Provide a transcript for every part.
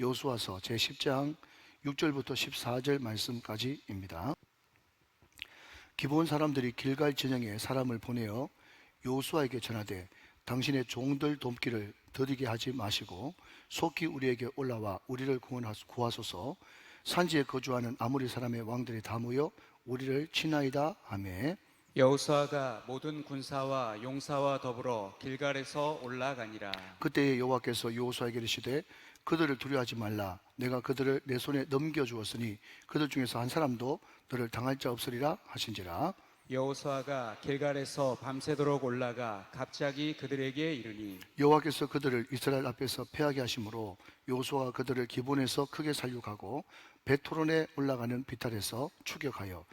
여호수아서 제10장 6절부터 14절 말씀까지입니다. 기브온 사람들이 길갈 진영에 사람을 보내어 여호수아에게 전하되 당신의 종들 돕기를 더디게 하지 마시고 속히 우리에게 올라와 우리를 구하소서. 산지에 거주하는 아모리 사람의 왕들이 다 모여 우리를 치나이다 하매 여호수아가 모든 군사와 용사와 더불어 길갈에서 올라가니라. 그때에 여호와께서 여호수아에게 이르시되 그들을 두려워하지 말라. 내가 그들을 내 손에 넘겨주었으니 그들 중에서 한 사람도 너를 당할 자 없으리라 하신지라. 여호수아가 길갈에서 밤새도록 올라가 갑자기 그들에게 이르니 여호와께서 그들을 이스라엘 앞에서 패하게 하심으로 여호수아가 그들을 기본에서 크게 살육하고 베토론에 올라가는 비탈에서 추격하여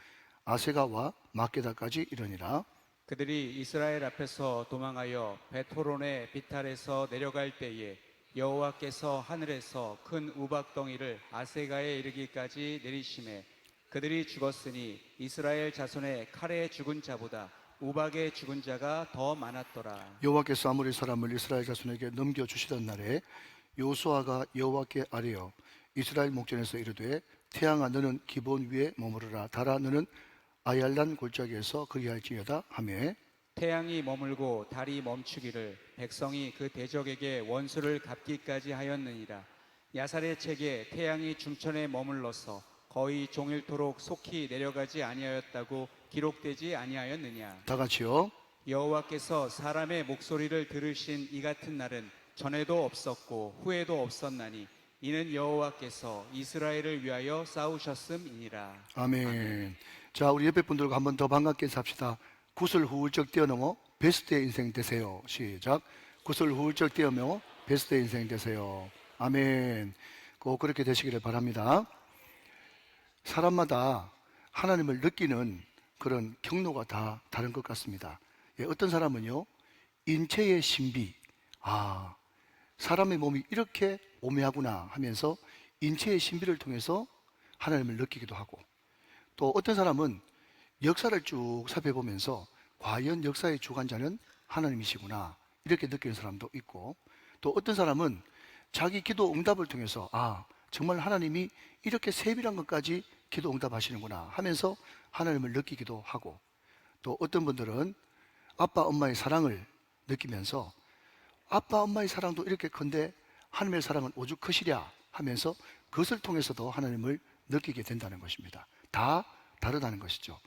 아세가와 막게다까지 이르니라. 그들이 이스라엘 앞에서 도망하여 베토론의 비탈에서 내려갈 때에 여호와께서 하늘에서 큰 우박덩이를 아세가에 이르기까지 내리심에 그들이 죽었으니 이스라엘 자손의 칼에 죽은 자보다 우박에 죽은 자가 더 많았더라. 여호와께서 아모리 사람을 이스라엘 자손에게 넘겨주시던 날에 여호수아가 여호와께 아뢰어 이스라엘 목전에서 이르되 태양아 너는 기본 위에 머무르라. 달아 너는 아얄란 골짜기에서 그리할지어다 하매 태양이 머물고 달이 멈추기를 백성이 그 대적에게 원수를 갚기까지 하였느니라. 야살의 책에 태양이 중천에 머물러서 거의 종일토록 속히 내려가지 아니하였다고 기록되지 아니하였느냐. 다 같이요. 여호와께서 사람의 목소리를 들으신 이 같은 날은 전에도 없었고 후에도 없었나니 이는 여호와께서 이스라엘을 위하여 싸우셨음이니라. 아멘. 자, 우리 옆에 분들과 한 번 더 반갑게 인사합시다. 굿을 후울적 뛰어넘어 베스트의 인생 되세요. 시작. 굿을 후울적 뛰어넘어 베스트의 인생 되세요. 아멘. 꼭 그렇게 되시기를 바랍니다. 사람마다 하나님을 느끼는 그런 경로가 다 다른 것 같습니다. 예, 어떤 사람은요, 인체의 신비, 사람의 몸이 이렇게 오묘하구나 하면서 인체의 신비를 통해서 하나님을 느끼기도 하고, 또 어떤 사람은 역사를 쭉 살펴보면서 과연 역사의 주관자는 하나님이시구나 이렇게 느끼는 사람도 있고, 또 어떤 사람은 자기 기도 응답을 통해서 정말 하나님이 이렇게 세밀한 것까지 기도 응답하시는구나 하면서 하나님을 느끼기도 하고, 또 어떤 분들은 아빠 엄마의 사랑을 느끼면서 아빠 엄마의 사랑도 이렇게 큰데 하나님의 사랑은 오죽 크시랴 하면서 그것을 통해서도 하나님을 느끼게 된다는 것입니다. 다 다르다는 것이죠.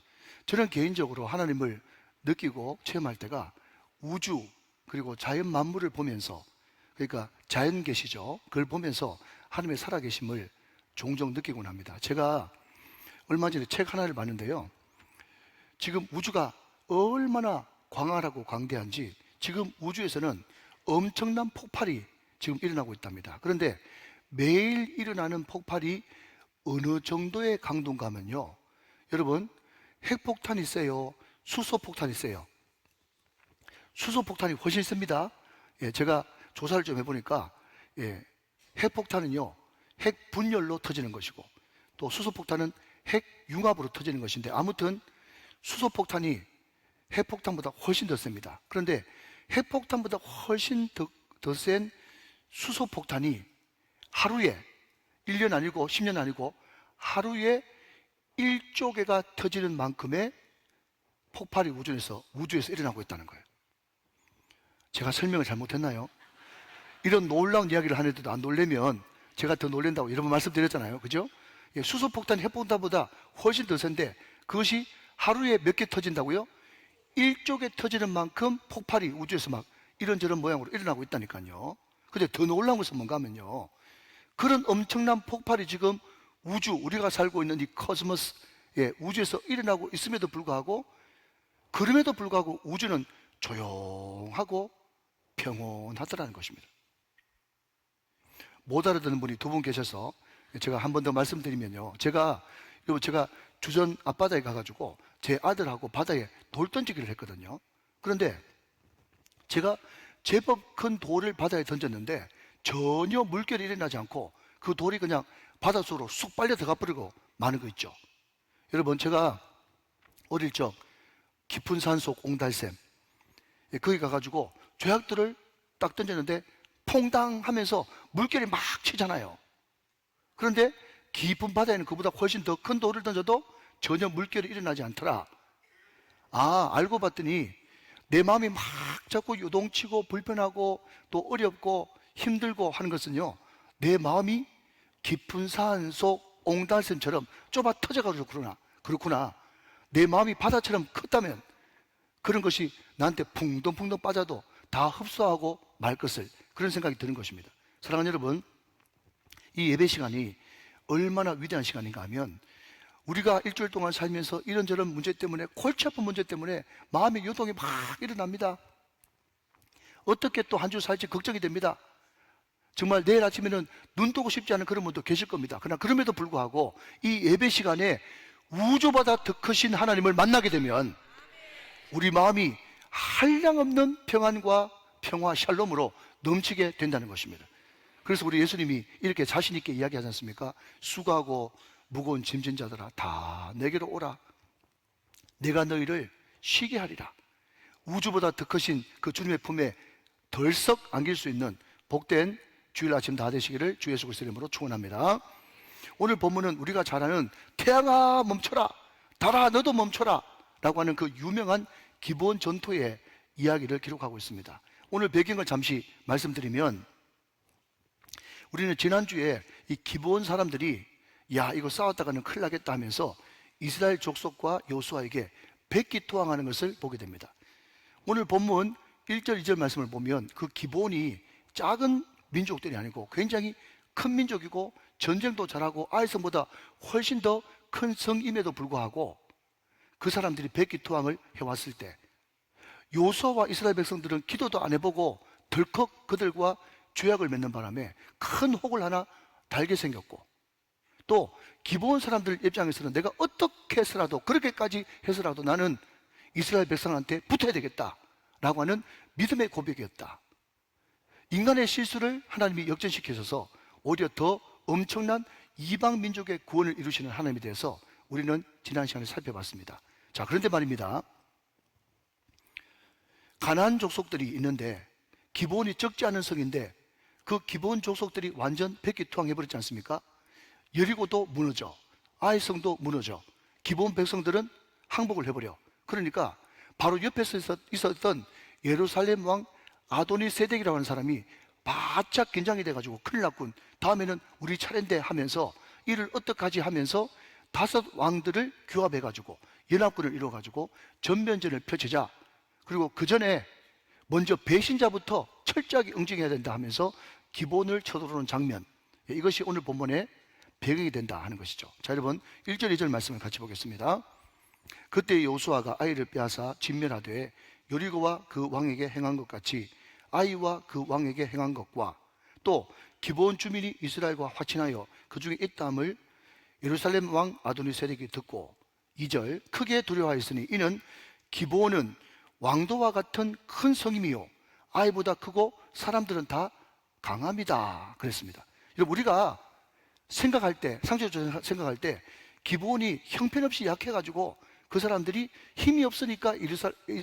저는 개인적으로 하나님을 느끼고 체험할 때가 우주 그리고 자연 만물을 보면서, 그러니까 자연 계시죠. 그걸 보면서 하나님의 살아계심을 종종 느끼곤 합니다. 제가 얼마 전에 책 하나를 봤는데요, 지금 우주가 얼마나 광활하고 광대한지 지금 우주에서는 엄청난 폭발이 지금 일어나고 있답니다. 그런데 매일 일어나는 폭발이 어느 정도의 강도인가 하면요, 여러분, 핵폭탄이 있어요, 수소폭탄이 있어요. 수소폭탄이 훨씬 셉니다. 제가 조사를 좀 해보니까 핵폭탄은요 핵 분열로 터지는 것이고, 또 수소폭탄은 핵 융합으로 터지는 것인데, 아무튼 수소폭탄이 핵폭탄보다 훨씬 더 셉니다. 그런데 핵폭탄보다 훨씬 더 센 수소폭탄이 하루에 1년 아니고 10년 아니고 하루에 1조 개가 터지는 만큼의 폭발이 우주에서 일어나고 있다는 거예요. 제가 설명을 잘못했나요? 이런 놀라운 이야기를 하는데도 안 놀래면 제가 더 놀란다고 여러 번 말씀드렸잖아요. 그죠? 수소폭탄이 핵폭탄보다 훨씬 더 센데 그것이 하루에 몇 개 터진다고요? 1조 개 터지는 만큼 폭발이 우주에서 막 이런저런 모양으로 일어나고 있다니까요. 근데 더 놀라운 것은 뭔가 하면요, 그런 엄청난 폭발이 지금 우리가 살고 있는 이 코스모스, 우주에서 일어나고 있음에도 불구하고, 그럼에도 불구하고 우주는 조용하고 평온하더라는 것입니다. 못 알아듣는 분이 두 분 계셔서 제가 한 번 더 말씀드리면요, 제가 주전 앞바다에 가가지고 제 아들하고 바다에 돌 던지기를 했거든요. 그런데 제가 제법 큰 돌을 바다에 던졌는데 전혀 물결이 일어나지 않고 그 돌이 그냥 바닷속으로 쑥 빨려 들어가 버리고 마는 거 있죠. 여러분, 제가 어릴 적 깊은 산속 옹달샘, 거기 가가지고 조약돌을 딱 던졌는데 퐁당 하면서 물결이 막 치잖아요. 그런데 깊은 바다에는 그보다 훨씬 더 큰 돌을 던져도 전혀 물결이 일어나지 않더라. 알고 봤더니 내 마음이 막 자꾸 요동치고 불편하고 또 어렵고 힘들고 하는 것은요, 내 마음이 깊은 산 속 옹달샘처럼 좁아 터져가지고 그렇구나. 내 마음이 바다처럼 컸다면 그런 것이 나한테 풍덩풍덩 빠져도 다 흡수하고 말 것을, 그런 생각이 드는 것입니다. 사랑하는 여러분, 이 예배 시간이 얼마나 위대한 시간인가 하면, 우리가 일주일 동안 살면서 이런저런 문제 때문에, 골치 아픈 문제 때문에 마음의 요동이 막 일어납니다. 어떻게 또 한 주 살지 걱정이 됩니다. 정말 내일 아침에는 눈 뜨고 싶지 않은 그런 분도 계실 겁니다. 그러나 그럼에도 불구하고 이 예배 시간에 우주보다 더 크신 하나님을 만나게 되면 우리 마음이 한량없는 평안과 평화, 샬롬으로 넘치게 된다는 것입니다. 그래서 우리 예수님이 이렇게 자신 있게 이야기하지 않습니까? 수고하고 무거운 짐진 자들아 다 내게로 오라. 내가 너희를 쉬게 하리라. 우주보다 더 크신 그 주님의 품에 덜썩 안길 수 있는 복된 주일 아침 다 되시기를 주 예수 그리스도의 이름으로 축원합니다. 오늘 본문은 우리가 잘 아는 태양아 멈춰라, 달아 너도 멈춰라 라고 하는 그 유명한 기본 전토의 이야기를 기록하고 있습니다. 오늘 배경을 잠시 말씀드리면, 우리는 지난주에 이 기본 사람들이 이거 싸웠다가는 큰일 나겠다 하면서 이스라엘 족속과 여호수아에게 백기토항하는 것을 보게 됩니다. 오늘 본문 1절 2절 말씀을 보면 그 기본이 작은 민족들이 아니고 굉장히 큰 민족이고 전쟁도 잘하고 아이성보다 훨씬 더 큰 성임에도 불구하고 그 사람들이 백기토항을 해왔을 때 여호수아와 이스라엘 백성들은 기도도 안 해보고 덜컥 그들과 조약을 맺는 바람에 큰 혹을 하나 달게 생겼고, 또 기본 사람들 입장에서는 내가 어떻게 해서라도, 그렇게까지 해서라도 나는 이스라엘 백성한테 붙어야 되겠다 라고 하는 믿음의 고백이었다. 인간의 실수를 하나님이 역전시키셔서 오히려 더 엄청난 이방 민족의 구원을 이루시는 하나님에 대해서 우리는 지난 시간에 살펴봤습니다. 자, 그런데 말입니다, 가나안 족속들이 있는데 기본이 적지 않은 성인데 그 기본 족속들이 완전 백기토항해버렸지 않습니까? 여리고도 무너져, 아이성도 무너져, 기본 백성들은 항복을 해버려. 그러니까 바로 옆에서 있었던 예루살렘 왕 아도니세덱이라고 하는 사람이 바짝 긴장이 돼가지고 큰일 났군, 다음에는 우리 차례인데 하면서 이를 어떡하지 하면서 5 왕들을 규합해가지고 연합군을 이루어가지고 전면전을 펼치자. 그리고 그 전에 먼저 배신자부터 철저하게 응징해야 된다 하면서 기본을 쳐들어오는 장면, 이것이 오늘 본문의 배경이 된다 하는 것이죠. 자, 여러분 1절 2절 말씀을 같이 보겠습니다. 그때 여호수아가 아이를 빼앗아 진멸하되 여리고와 그 왕에게 행한 것 같이 아이와 그 왕에게 행한 것과, 또 기본 주민이 이스라엘과 화친하여 그 중에 있다함을 예루살렘 왕 아도니세덱이 듣고, 2절 크게 두려워하였으니 이는 기본은 왕도와 같은 큰 성임이요 아이보다 크고 사람들은 다 강합니다 그랬습니다. 여러분, 우리가 생각할 때, 상식적으로 생각할 때 기본이 형편없이 약해가지고 그 사람들이 힘이 없으니까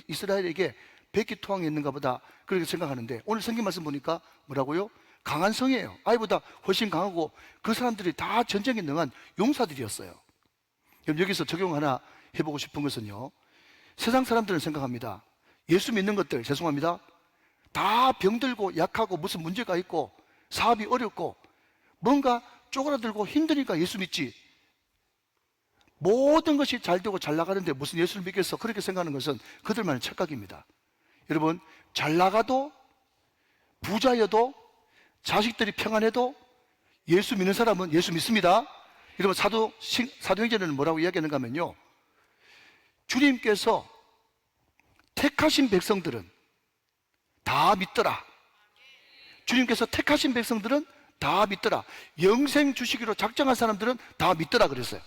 이스라엘에게 백기토항했는가 보다 그렇게 생각하는데, 오늘 성경 말씀 보니까 뭐라고요? 강한 성이에요. 아이보다 훨씬 강하고 그 사람들이 다 전쟁에 능한 용사들이었어요. 그럼 여기서 적용 하나 해보고 싶은 것은요, 세상 사람들은 생각합니다. 예수 믿는 것들, 죄송합니다, 다 병들고 약하고 무슨 문제가 있고 사업이 어렵고 뭔가 쪼그라들고 힘드니까 예수 믿지, 모든 것이 잘 되고 잘 나가는데 무슨 예수를 믿겠어, 그렇게 생각하는 것은 그들만의 착각입니다. 여러분, 잘 나가도 부자여도 자식들이 평안해도 예수 믿는 사람은 예수 믿습니다. 여러분, 사도행전에는 뭐라고 이야기하는가 하면요, 주님께서 택하신 백성들은 다 믿더라. 주님께서 택하신 백성들은 다 믿더라. 영생 주시기로 작정한 사람들은 다 믿더라 그랬어요.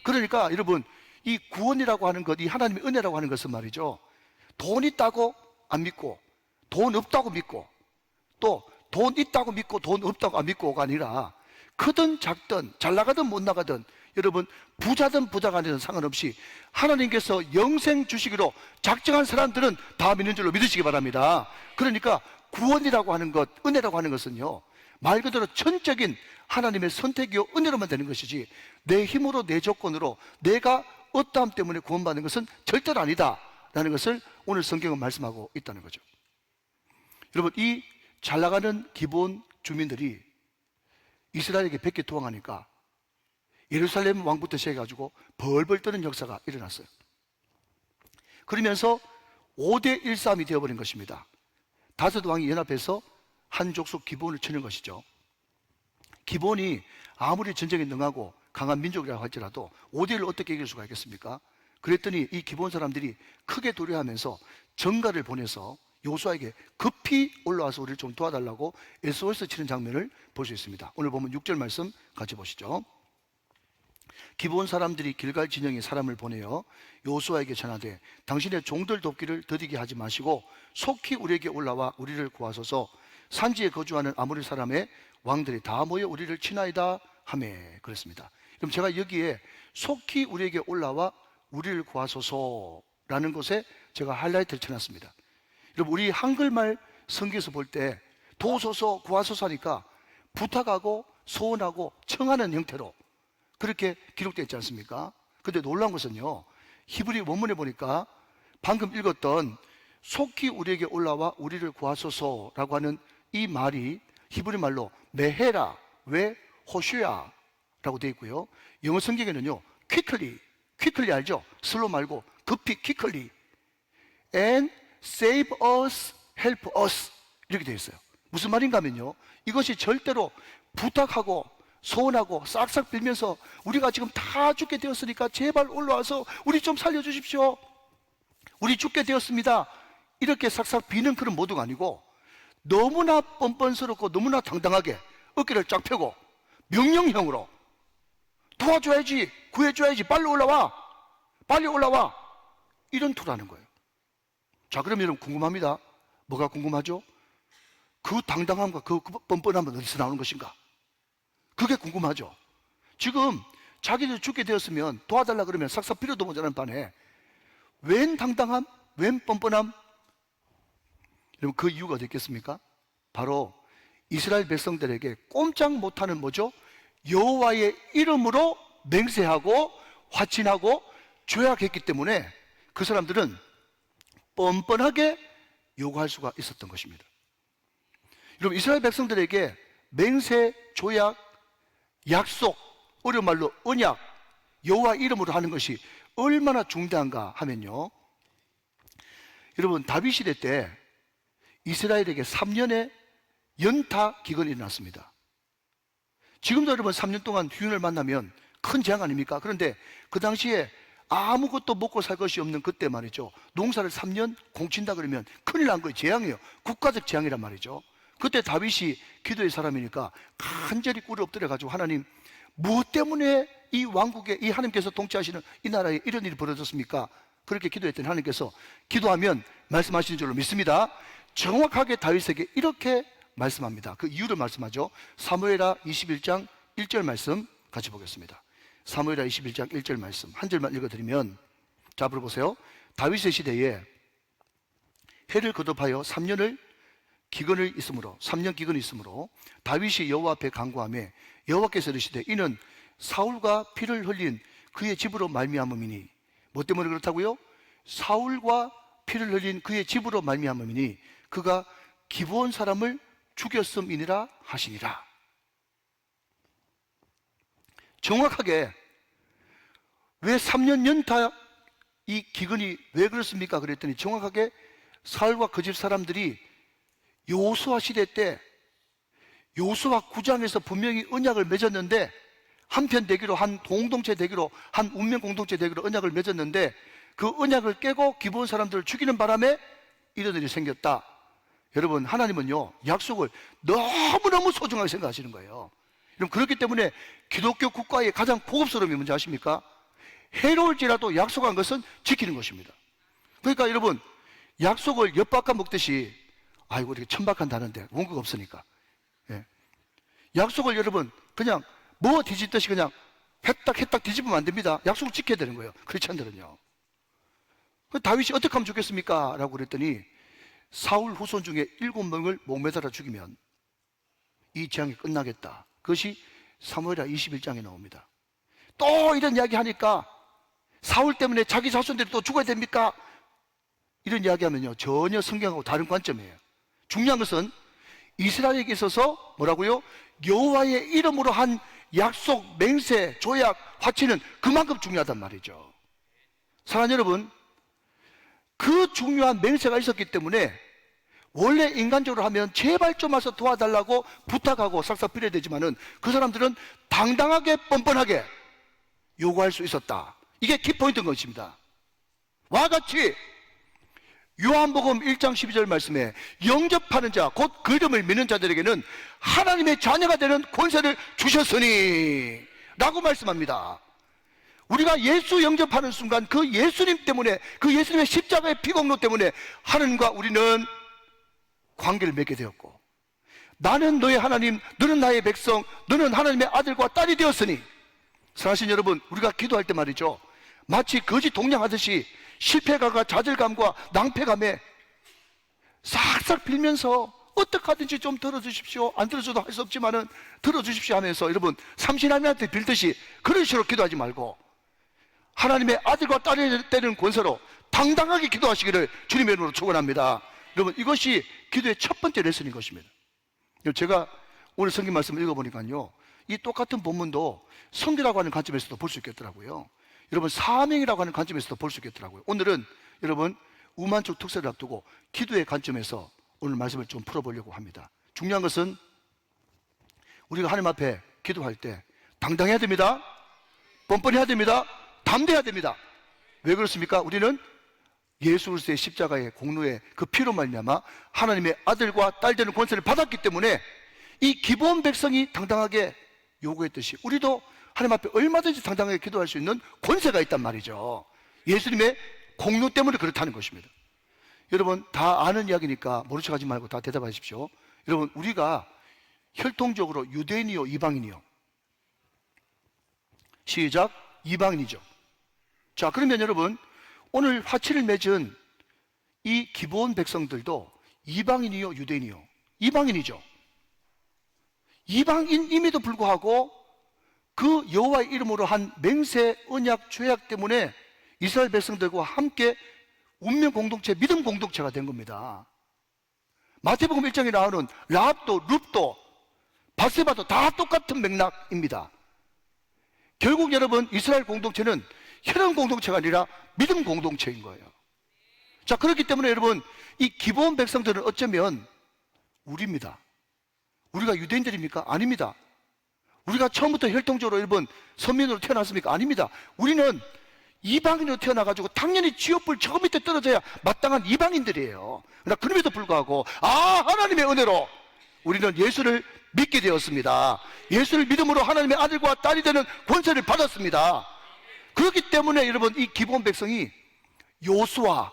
그러니까 여러분, 이 구원이라고 하는 것, 이 하나님의 은혜라고 하는 것은 말이죠, 돈 있다고 안 믿고 돈 없다고 믿고 또 돈 있다고 믿고 돈 없다고 안 믿고가 아니라, 크든 작든 잘 나가든 못 나가든 여러분, 부자든 부자가 아니든 상관없이 하나님께서 영생 주시기로 작정한 사람들은 다 믿는 줄로 믿으시기 바랍니다. 그러니까 구원이라고 하는 것, 은혜라고 하는 것은요, 말 그대로 전적인 하나님의 선택이요 은혜로만 되는 것이지 내 힘으로 내 조건으로 내가 어떠함 때문에 구원받는 것은 절대로 아니다 라는 것을 오늘 성경은 말씀하고 있다는 거죠. 여러분, 이 잘나가는 기브온 주민들이 이스라엘에게 백개 투항하니까 예루살렘 왕부터 시작해가지고 벌벌 떠는 역사가 일어났어요. 그러면서 5대1 싸움이 되어버린 것입니다. 5왕이 연합해서 한 족속 기브온을 치는 것이죠. 기브온이 아무리 전쟁에 능하고 강한 민족이라고 할지라도 5대1로 어떻게 이길 수가 있겠습니까? 그랬더니 이 기브온 사람들이 크게 두려워하면서 전가를 보내서 여호수아에게 급히 올라와서 우리를 좀 도와달라고 SOS 치는 장면을 볼 수 있습니다. 오늘 보면 6절 말씀 같이 보시죠. 기브온 사람들이 길갈 진영에 사람을 보내어 여호수아에게 전하되 당신의 종들 돕기를 더디게 하지 마시고 속히 우리에게 올라와 우리를 구하소서. 산지에 거주하는 아모리 사람의 왕들이 다 모여 우리를 치나이다 하매 그랬습니다. 그럼 제가 여기에 속히 우리에게 올라와 우리를 구하소서라는 것에 제가 하이라이트를 쳐놨습니다. 여러분, 우리 한글말 성경에서 볼 때 도우소서 구하소서 하니까 부탁하고 소원하고 청하는 형태로 그렇게 기록되어 있지 않습니까? 근데 놀라운 것은요, 히브리 원문에 보니까 방금 읽었던 속히 우리에게 올라와 우리를 구하소서라고 하는 이 말이 히브리 말로 메헤라 왜 호슈야 라고 되어 있고요, 영어 성경에는요 quickly 알죠? 슬로 말고 급히 quickly and save us, help us 이렇게 되어 있어요. 무슨 말인가 하면요, 이것이 절대로 부탁하고 소원하고 싹싹 빌면서 우리가 지금 다 죽게 되었으니까 제발 올라와서 우리 좀 살려주십시오, 우리 죽게 되었습니다, 이렇게 싹싹 비는 그런 모드가 아니고 너무나 뻔뻔스럽고 너무나 당당하게 어깨를 쫙 펴고 명령형으로 도와줘야지, 구해줘야지, 빨리 올라와, 빨리 올라와, 이런 투라는 거예요. 자, 그럼 여러분 궁금합니다. 뭐가 궁금하죠? 그 당당함과 그 뻔뻔함은 어디서 나오는 것인가? 그게 궁금하죠. 지금 자기들 죽게 되었으면 도와달라 그러면 싹싹 필요도 모자라는 반에 웬 당당함? 웬 뻔뻔함? 여러분, 그 이유가 어디 있겠습니까? 바로 이스라엘 백성들에게 꼼짝 못하는 뭐죠? 여호와의 이름으로 맹세하고 화친하고 죄악했기 때문에 그 사람들은 뻔뻔하게 요구할 수가 있었던 것입니다. 여러분, 이스라엘 백성들에게 맹세, 조약, 약속, 어려운 말로 언약, 여호와 이름으로 하는 것이 얼마나 중대한가 하면요, 여러분, 다윗 시대 때 이스라엘에게 3년의 연타 기근이 일어났습니다. 지금도 여러분 3년 동안 휴인을 만나면 큰 재앙 아닙니까? 그런데 그 당시에 아무것도 먹고 살 것이 없는 그때 말이죠, 농사를 3년 공친다 그러면 큰일 난 거예요. 재앙이에요. 국가적 재앙이란 말이죠. 그때 다윗이 기도의 사람이니까 간절히 꿇어 엎드려 가지고 하나님, 무엇 때문에 이 왕국에 이 하나님께서 통치하시는 이 나라에 이런 일이 벌어졌습니까? 그렇게 기도했더니 하나님께서 기도하면 말씀하시는 줄로 믿습니다. 정확하게 다윗에게 이렇게 말씀합니다. 그 이유를 말씀하죠. 사무엘하 21장 1절 말씀 같이 보겠습니다. 사무엘하 21장 1절 말씀 한 절만 읽어드리면, 자, 불러보세요. 다윗의 시대에 해를 거듭하여 3년 기근이 있으므로 다윗이 여호와 앞에 간구하며 여호와께서 이르시되 이는 사울과 피를 흘린 그의 집으로 말미암음이니. 뭐 때문에 그렇다고요? 사울과 피를 흘린 그의 집으로 말미암음이니 그가 기브온 사람을 죽였음이니라 하시니라. 정확하게 왜 3년 연타 이 기근이 왜 그렇습니까? 그랬더니 정확하게 사울과 그 집 사람들이 여호수아 시대 때 여호수아 9장에서 분명히 언약을 맺었는데, 한편 되기로, 한 공동체 되기로, 한 운명 공동체 되기로 언약을 맺었는데 그 언약을 깨고 기브온 사람들을 죽이는 바람에 이런 일이 생겼다. 여러분, 하나님은요 약속을 너무너무 소중하게 생각하시는 거예요. 여러분, 그렇기 때문에 기독교 국가의 가장 고급스러움이 뭔지 아십니까? 해로울지라도 약속한 것은 지키는 것입니다. 그러니까 여러분, 약속을 엿바꿔 먹듯이, 아이고 이렇게 천박한다는데 원고가 없으니까, 예. 약속을 여러분 그냥 뭐 뒤집듯이 그냥 해딱 뒤집으면 안 됩니다. 약속을 지켜야 되는 거예요. 크리스찬들은요. 다윗이 어떻게 하면 좋겠습니까? 라고 그랬더니 사울 후손 중에 7명을 목매달아 죽이면 이 재앙이 끝나겠다. 그것이 사무엘하 21장에 나옵니다. 또 이런 이야기 하니까 사울 때문에 자기 자손들이 또 죽어야 됩니까? 이런 이야기 하면요, 전혀 성경하고 다른 관점이에요. 중요한 것은 이스라엘에게 있어서 뭐라고요? 여호와의 이름으로 한 약속, 맹세, 조약, 화치는 그만큼 중요하단 말이죠. 사랑하는 여러분, 그 중요한 맹세가 있었기 때문에 원래 인간적으로 하면 제발 좀 와서 도와달라고 부탁하고 싹싹 빌어야 되지만은 그 사람들은 당당하게 뻔뻔하게 요구할 수 있었다. 이게 키포인트인 것입니다. 와 같이 요한복음 1장 12절 말씀에 영접하는 자, 곧 그 이름을 믿는 자들에게는 하나님의 자녀가 되는 권세를 주셨으니 라고 말씀합니다. 우리가 예수 영접하는 순간 그 예수님 때문에, 그 예수님의 십자가의 피공로 때문에 하나님과 우리는 관계를 맺게 되었고, 나는 너의 하나님, 너는 나의 백성, 너는 하나님의 아들과 딸이 되었으니, 사랑하신 여러분, 우리가 기도할 때 말이죠, 마치 거지 동냥하듯이 실패감과 좌절감과 낭패감에 싹싹 빌면서 어떡하든지 좀 들어주십시오, 안 들어줘도 할 수 없지만은 들어주십시오 하면서 여러분 삼신하나님한테 빌듯이 그런 식으로 기도하지 말고 하나님의 아들과 딸이 되는 권세로 당당하게 기도하시기를 주님의 이름으로 축원합니다. 여러분, 이것이 기도의 첫 번째 레슨인 것입니다. 제가 오늘 성경 말씀을 읽어보니까요, 이 똑같은 본문도 성기라고 하는 관점에서도 볼 수 있겠더라고요. 여러분, 사명이라고 하는 관점에서도 볼 수 있겠더라고요. 오늘은 여러분 우만족 특세를 앞두고 기도의 관점에서 오늘 말씀을 좀 풀어보려고 합니다. 중요한 것은 우리가 하나님 앞에 기도할 때 당당해야 됩니다. 뻔뻔해야 됩니다. 담대해야 됩니다. 왜 그렇습니까? 우리는 예수 그리스도의 십자가의 공로의 그 피로 말미암아 하나님의 아들과 딸 되는 권세를 받았기 때문에 이 기본 백성이 당당하게 요구했듯이 우리도 하나님 앞에 얼마든지 당당하게 기도할 수 있는 권세가 있단 말이죠. 예수님의 공로 때문에 그렇다는 것입니다. 여러분, 다 아는 이야기니까 모른 척하지 말고 다 대답하십시오. 여러분, 우리가 혈통적으로 유대인이요 이방인이요? 시작. 이방인이죠. 자, 그러면 여러분, 오늘 화치를 맺은 이 기본 백성들도 이방인이요 유대인이요? 이방인이죠. 이방인임에도 불구하고 그 여호와의 이름으로 한 맹세, 언약, 죄약 때문에 이스라엘 백성들과 함께 운명 공동체, 믿음 공동체가 된 겁니다. 마태복음 1장에 나오는 라합도, 룹도, 바세바도 다 똑같은 맥락입니다. 결국 여러분, 이스라엘 공동체는 혈연 공동체가 아니라 믿음 공동체인 거예요. 자, 그렇기 때문에 여러분, 이 기본 백성들은 어쩌면 우리입니다. 우리가 유대인들입니까? 아닙니다. 우리가 처음부터 혈통적으로 여러분 선민으로 태어났습니까? 아닙니다. 우리는 이방인으로 태어나가지고 당연히 지옥불 저 밑에 떨어져야 마땅한 이방인들이에요. 그러나 그럼에도 불구하고 하나님의 은혜로 우리는 예수를 믿게 되었습니다. 예수를 믿음으로 하나님의 아들과 딸이 되는 권세를 받았습니다. 그렇기 때문에 여러분, 이 기본 백성이 요수아,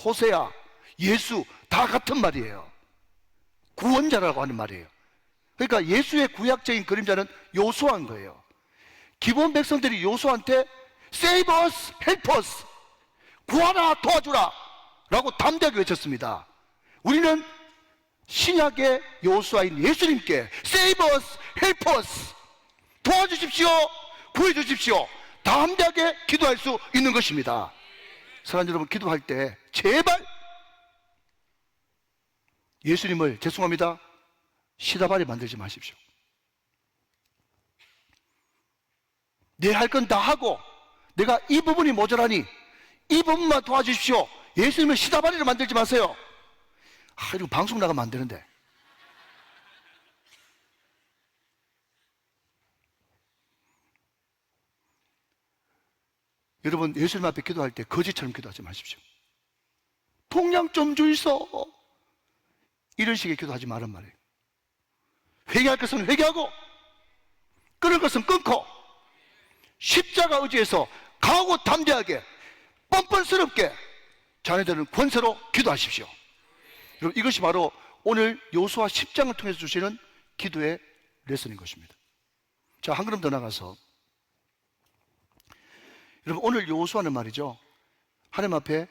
호세아, 예수 다 같은 말이에요. 구원자라고 하는 말이에요. 그러니까 예수의 구약적인 그림자는 요수아인 거예요. 기본 백성들이 요수아한테 Save us, help us, 구하라, 도와주라 라고 담대하게 외쳤습니다. 우리는 신약의 요수아인 예수님께 Save us, help us, 도와주십시오, 구해주십시오, 담대하게 기도할 수 있는 것입니다. 사랑하는 여러분, 기도할 때 제발 예수님을, 죄송합니다, 시다발이 만들지 마십시오. 내 할 건 다 하고 내가 이 부분이 모자라니 이 부분만 도와주십시오. 예수님을 시다발이로 만들지 마세요. 이거 방송 나가면 안 되는데. 여러분, 예수님 앞에 기도할 때 거지처럼 기도하지 마십시오. 통량 좀 주이소, 이런 식의 기도하지 말란 말이에요. 회개할 것은 회개하고 끊을 것은 끊고 십자가 의지에서 강하고 담대하게 뻔뻔스럽게 자녀들은 권세로 기도하십시오. 여러분, 이것이 바로 오늘 요수아 10장을 통해서 주시는 기도의 레슨인 것입니다. 자, 한 걸음 더 나가서 여러분, 오늘 요수아는 말이죠, 하나님 앞에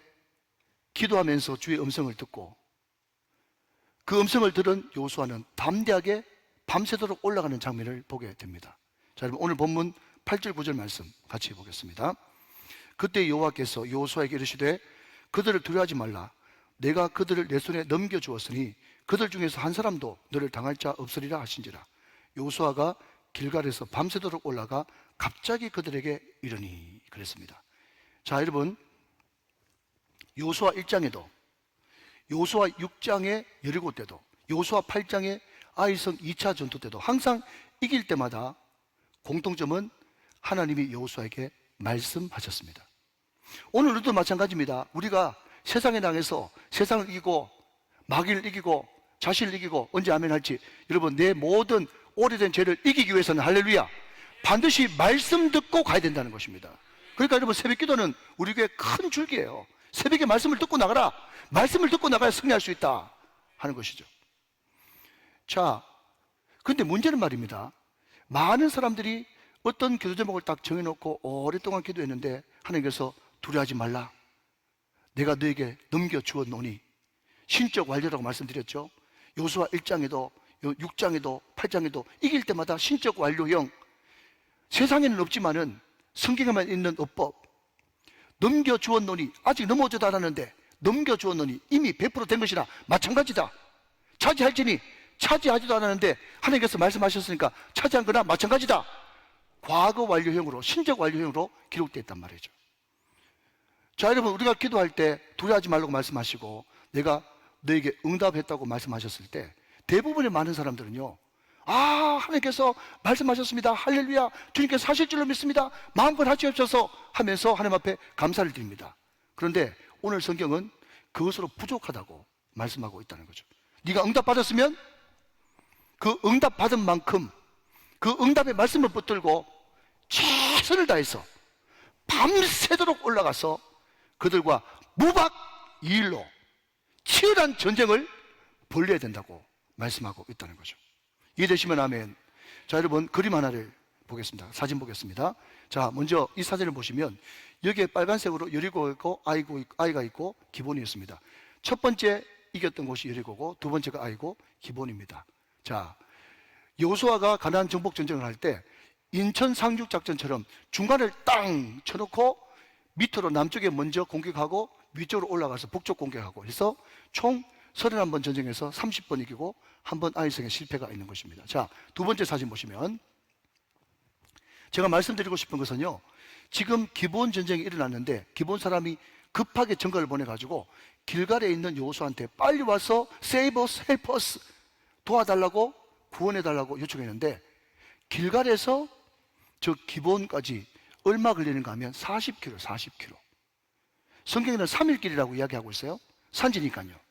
기도하면서 주의 음성을 듣고 그 음성을 들은 여호수아는 담대하게 밤새도록 올라가는 장면을 보게 됩니다. 자, 여러분 오늘 본문 8절 9절 말씀 같이 보겠습니다. 그때 여호와께서 여호수아에게 이르시되 그들을 두려워하지 말라. 내가 그들을 내 손에 넘겨주었으니 그들 중에서 한 사람도 너를 당할 자 없으리라 하신지라. 여호수아가 길갈에서 밤새도록 올라가 갑자기 그들에게 이르니 그랬습니다. 자, 여러분 여호수아 1장에도 여호수아 6장의 여리고 때도 여호수아 8장의 아이성 2차 전투 때도 항상 이길 때마다 공통점은 하나님이 여호수아에게 말씀하셨습니다. 오늘도 마찬가지입니다. 우리가 세상에 당해서 세상을 이기고 마귀를 이기고 자신을 이기고 언제 아멘 할지, 여러분 내 모든 오래된 죄를 이기기 위해서는 할렐루야 반드시 말씀 듣고 가야 된다는 것입니다. 그러니까 여러분 새벽 기도는 우리 교회 큰 줄기예요. 새벽에 말씀을 듣고 나가라. 말씀을 듣고 나가야 승리할 수 있다 하는 것이죠. 자, 근데 문제는 말입니다. 많은 사람들이 어떤 기도 제목을 딱 정해놓고 오랫동안 기도했는데 하나님께서 두려워하지 말라. 내가 너에게 넘겨주었노니 신적 완료라고 말씀드렸죠. 여호수아 1장에도 6장에도 8장에도 이길 때마다 신적 완료형, 세상에는 없지만은 성경에만 있는 어법, 넘겨주었노니 아직 넘어오지도 않았는데 넘겨주었노니 이미 100% 된 것이나 마찬가지다. 차지할지니 차지하지도 않았는데 하나님께서 말씀하셨으니까 차지한 거나 마찬가지다. 과거 완료형으로, 신적 완료형으로 기록되어 있단 말이죠. 자, 여러분 우리가 기도할 때 두려워하지 말라고 말씀하시고 내가 너에게 응답했다고 말씀하셨을 때 대부분의 많은 사람들은요, 아, 하나님께서 말씀하셨습니다. 할렐루야, 주님께서 하실 줄로 믿습니다. 마음껏 하시옵소서 하면서 하나님 앞에 감사를 드립니다. 그런데 오늘 성경은 그것으로 부족하다고 말씀하고 있다는 거죠. 네가 응답받았으면 그 응답받은 만큼 그 응답의 말씀을 붙들고 최선을 다해서 밤새도록 올라가서 그들과 무박 2일로 치열한 전쟁을 벌려야 된다고 말씀하고 있다는 거죠. 이해되시면 아멘. 자, 여러분 그림 하나를 보겠습니다. 사진 보겠습니다. 자, 먼저 이 사진을 보시면 여기에 빨간색으로 여리고가 있고 아이가 있고 기본이 있습니다. 첫 번째 이겼던 곳이 여리고고 두 번째가 아이고 기본입니다. 자, 여호수아가 가나안 정복 전쟁을 할 때 인천 상륙 작전처럼 중간을 땅 쳐놓고 밑으로 남쪽에 먼저 공격하고 위쪽으로 올라가서 북쪽 공격하고 해서 총 31번 전쟁에서 30번 이기고 한 번 아이성의 실패가 있는 것입니다. 자, 두 번째 사진 보시면 제가 말씀드리고 싶은 것은요, 지금 기본 전쟁이 일어났는데 기본 사람이 급하게 전가를 보내가지고 길갈에 있는 여호수아한테 빨리 와서 save us, help us, 도와달라고 구원해달라고 요청했는데 길갈에서 저 기본까지 얼마 걸리는가 하면 40km, 40km. 성경에는 3일 길이라고 이야기하고 있어요. 산지니까요.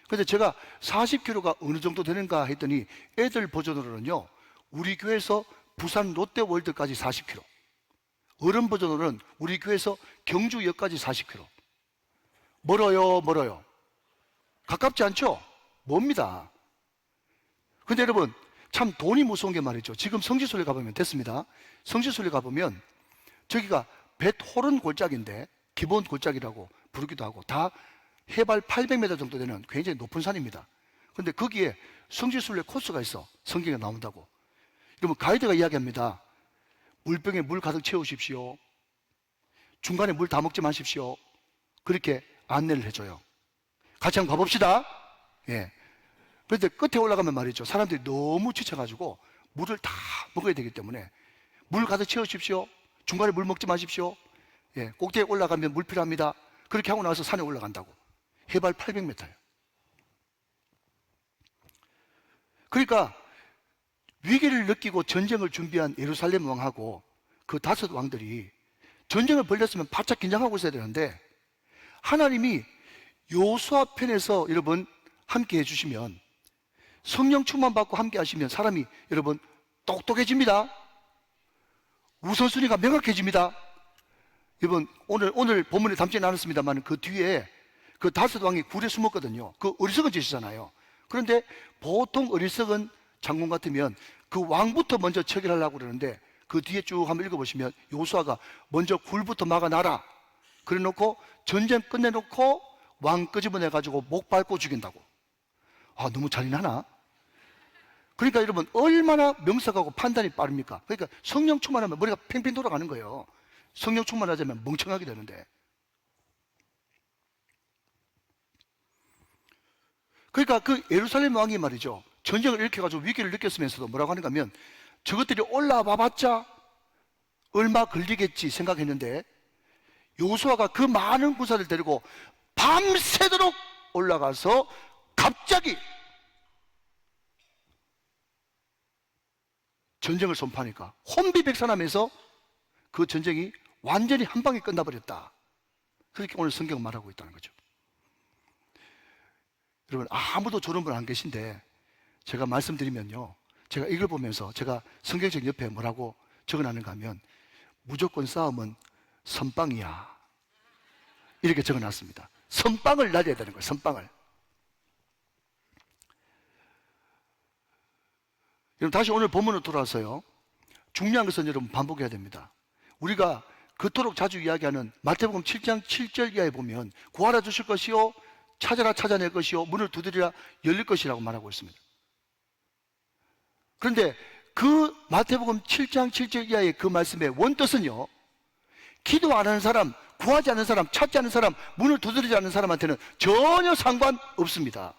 근데 제가 40km가 어느 정도 되는가 했더니 애들 버전으로는요, 우리 교회에서 부산 롯데월드까지 40km, 어른 버전으로는 우리 교회에서 경주역까지 40km. 멀어요, 멀어요. 가깝지 않죠? 멉니다. 근데 여러분 참 돈이 무서운 게 말이죠. 지금 성지순례 가보면 됐습니다. 성지순례 가보면 저기가 벳호른 골짜기인데 기본 골짜기라고 부르기도 하고 다 해발 800m 정도 되는 굉장히 높은 산입니다. 근데 거기에 성지순례 코스가 있어. 성경에 나온다고. 그러면 가이드가 이야기합니다. 물병에 물 가득 채우십시오. 중간에 물 다 먹지 마십시오. 그렇게 안내를 해줘요. 같이 한번 가봅시다. 예. 그런데 끝에 올라가면 말이죠, 사람들이 너무 지쳐가지고 물을 다 먹어야 되기 때문에 물 가득 채우십시오. 중간에 물 먹지 마십시오. 예. 꼭대기에 올라가면 물 필요합니다. 그렇게 하고 나서 산에 올라간다고. 해발 800m예요. 그러니까 위기를 느끼고 전쟁을 준비한 예루살렘 왕하고 그 5 왕들이 전쟁을 벌렸으면 바짝 긴장하고 있어야 되는데 하나님이 여호수아 편에서 여러분 함께 해주시면, 성령 충만 받고 함께 하시면 사람이 여러분 똑똑해집니다. 우선순위가 명확해집니다. 여러분 오늘 본문에 담지 않았습니다만 그 뒤에 그 5 왕이 굴에 숨었거든요. 그 어리석은 짓이잖아요. 그런데 보통 어리석은 장군 같으면 그 왕부터 먼저 처결하려고 그러는데 그 뒤에 쭉 한번 읽어보시면 여호수아가 먼저 굴부터 막아놔라 그래 놓고 전쟁 끝내놓고 왕 끄집어내가지고 목 밟고 죽인다고. 아, 너무 잔인하나? 그러니까 여러분, 얼마나 명석하고 판단이 빠릅니까? 그러니까 성령 충만하면 머리가 팽팽 돌아가는 거예요. 성령 충만하자면 멍청하게 되는데. 그러니까 그 예루살렘 왕이 말이죠, 전쟁을 일으켜가지고 위기를 느꼈으면서도 뭐라고 하는가 하면, 저것들이 올라와 봤자 얼마 걸리겠지 생각했는데, 여호수아가 그 많은 군사를 데리고 밤새도록 올라가서 갑자기 전쟁을 선포하니까 혼비백산하면서 그 전쟁이 완전히 한 방에 끝나버렸다. 그렇게 오늘 성경은 말하고 있다는 거죠. 여러분, 아무도 저런 분 안 계신데 제가 말씀드리면요, 제가 이걸 보면서 제가 성경책 옆에 뭐라고 적어놨는가 하면, 무조건 싸움은 선빵이야, 이렇게 적어놨습니다. 선빵을 날려야 되는 거예요. 선빵을. 여러분, 다시 오늘 본문으로 돌아와서요, 중요한 것은 여러분 반복해야 됩니다. 우리가 그토록 자주 이야기하는 마태복음 7장 7절 이하에 보면, 구하라 주실 것이요 찾아라 찾아낼 것이요 문을 두드리라 열릴 것이라고 말하고 있습니다. 그런데 그 마태복음 7장 7절 이하의 그 말씀의 원뜻은요, 기도 안 하는 사람, 구하지 않는 사람, 찾지 않는 사람, 문을 두드리지 않는 사람한테는 전혀 상관없습니다.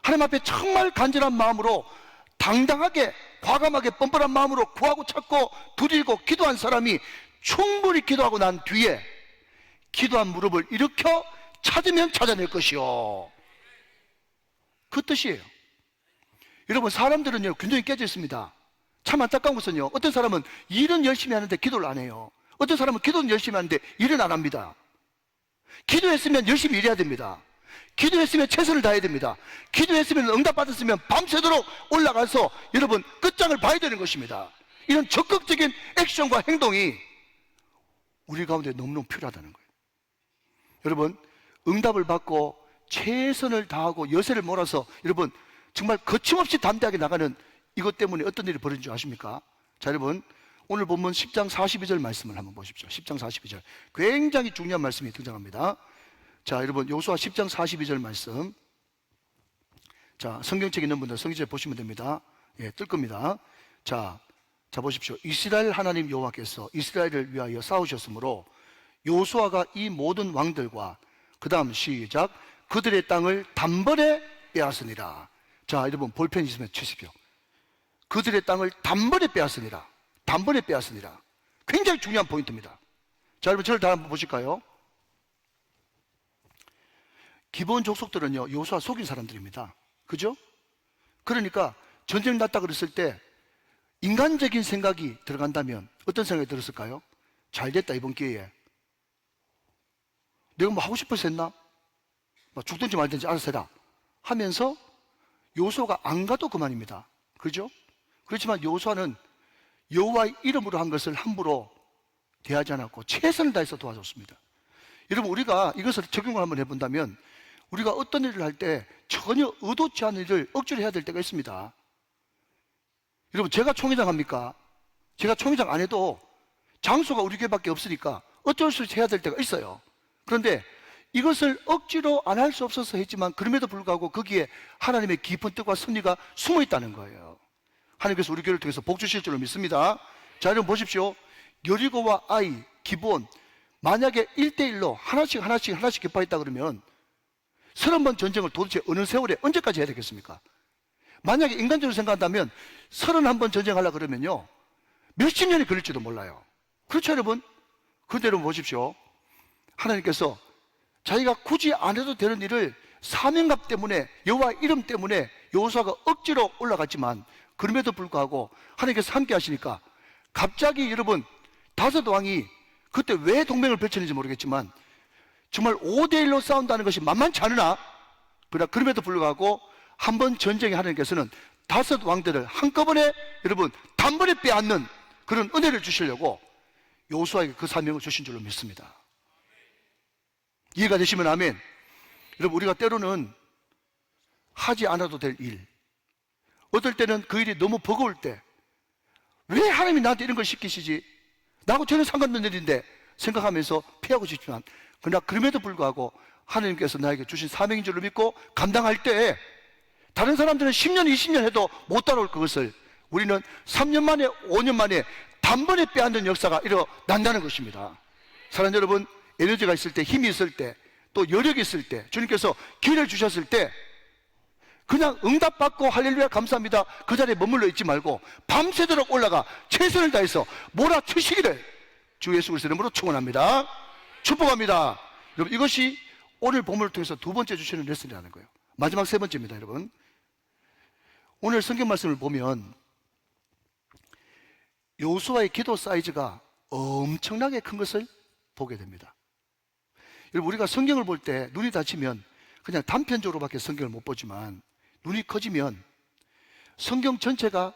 하나님 앞에 정말 간절한 마음으로, 당당하게, 과감하게, 뻔뻔한 마음으로 구하고 찾고 두드리고 기도한 사람이 충분히 기도하고 난 뒤에 기도한 무릎을 일으켜 찾으면 찾아낼 것이요, 그 뜻이에요. 여러분, 사람들은요 균형이 깨져 있습니다. 참 안타까운 것은요, 어떤 사람은 일은 열심히 하는데 기도를 안 해요. 어떤 사람은 기도는 열심히 하는데 일은 안 합니다. 기도했으면 열심히 일해야 됩니다. 기도했으면 최선을 다해야 됩니다. 기도했으면 응답받았으면 밤새도록 올라가서 여러분 끝장을 봐야 되는 것입니다. 이런 적극적인 액션과 행동이 우리 가운데 너무너무 필요하다는 거예요. 여러분, 응답을 받고 최선을 다하고 여세를 몰아서 여러분 정말 거침없이 담대하게 나가는 이것 때문에 어떤 일이 벌어진 줄 아십니까? 자, 여러분, 오늘 본문 10장 42절 말씀을 한번 보십시오. 10장 42절, 굉장히 중요한 말씀이 등장합니다. 자, 여러분, 여호수아 10장 42절 말씀. 자, 성경책 있는 분들 성경책 보시면 됩니다. 예, 뜰 겁니다. 자 보십시오. 이스라엘 하나님 여호와께서 이스라엘을 위하여 싸우셨으므로 여호수아가 이 모든 왕들과, 그 다음 시작, 그들의 땅을 단번에 빼앗으니라. 자, 여러분, 볼펜 있으면 치십시오. 그들의 땅을 단번에 빼앗으니라. 단번에 빼앗으니라. 굉장히 중요한 포인트입니다. 자, 여러분, 저를 다 한번 보실까요? 기본 족속들은요 여호수아 속인 사람들입니다. 그죠? 그러니까 전쟁 났다 그랬을 때 인간적인 생각이 들어간다면 어떤 생각이 들었을까요? 잘 됐다, 이번 기회에 내가 뭐 하고 싶어서 했나? 뭐 죽든지 말든지 알아서 해라 하면서 여호수아가 안 가도 그만입니다. 그죠? 그렇지만 여호수아는 여호와의 이름으로 한 것을 함부로 대하지 않았고 최선을 다해서 도와줬습니다. 여러분, 우리가 이것을 적용을 한번 해본다면, 우리가 어떤 일을 할 때 전혀 의도치 않은 일을 억지로 해야 될 때가 있습니다. 여러분, 제가 총회장 합니까? 제가 총회장 안 해도 장소가 우리 교회밖에 없으니까 어쩔 수 없이 해야 될 때가 있어요. 그런데 이것을 억지로 안 할 수 없어서 했지만, 그럼에도 불구하고 거기에 하나님의 깊은 뜻과 섭리가 숨어 있다는 거예요. 하나님께서 우리 교회를 통해서 복 주실 줄로 믿습니다. 자, 여러분 보십시오. 여리고와 아이, 기브온, 만약에 1대1로 하나씩 격파했다 그러면 30번 전쟁을 도대체 어느 세월에 언제까지 해야 되겠습니까? 만약에 인간적으로 생각한다면 31번 전쟁하려고 그러면요 몇십 년이 걸릴지도 몰라요. 그렇죠, 여러분? 그런데 여러분 보십시오. 하나님께서 자기가 굳이 안 해도 되는 일을 사명감 때문에, 여호와 이름 때문에 여호수아가 억지로 올라갔지만, 그럼에도 불구하고 하나님께서 함께 하시니까 갑자기 여러분 5 왕이 그때 왜 동맹을 펼쳤는지 모르겠지만 정말 5대1로 싸운다는 것이 만만치 않으나, 그러나 그럼에도 불구하고 한 번 전쟁에 하나님께서는 5 왕들을 한꺼번에 여러분 단번에 빼앗는 그런 은혜를 주시려고 여호수아에게 그 사명을 주신 줄로 믿습니다. 이해가 되시면 아멘. 여러분, 우리가 때로는 하지 않아도 될 일, 어떨 때는 그 일이 너무 버거울 때, 왜 하나님이 나한테 이런 걸 시키시지? 나하고 전혀 상관없는 일인데 생각하면서 피하고 싶지만, 그러나 그럼에도 불구하고 하나님께서 나에게 주신 사명인 줄로 믿고 감당할 때 다른 사람들은 10년, 20년 해도 못 따라올 그것을 우리는 3년 만에, 5년 만에 단번에 빼앗는 역사가 일어난다는 것입니다. 사랑하는 여러분, 에너지가 있을 때, 힘이 있을 때, 또 여력이 있을 때, 주님께서 기회를 주셨을 때 그냥 응답받고 할렐루야 감사합니다 그 자리에 머물러 있지 말고 밤새도록 올라가 최선을 다해서 몰아치시기를 주 예수 그리스도의 이름으로 축원합니다. 축복합니다. 여러분, 이것이 오늘 본문을 통해서 두 번째 주시는 레슨이라는 거예요. 마지막 세 번째입니다. 여러분, 오늘 성경 말씀을 보면 여호수아의 기도 사이즈가 엄청나게 큰 것을 보게 됩니다. 여러분, 우리가 성경을 볼 때 눈이 닫히면 그냥 단편적으로밖에 성경을 못 보지만 눈이 커지면 성경 전체가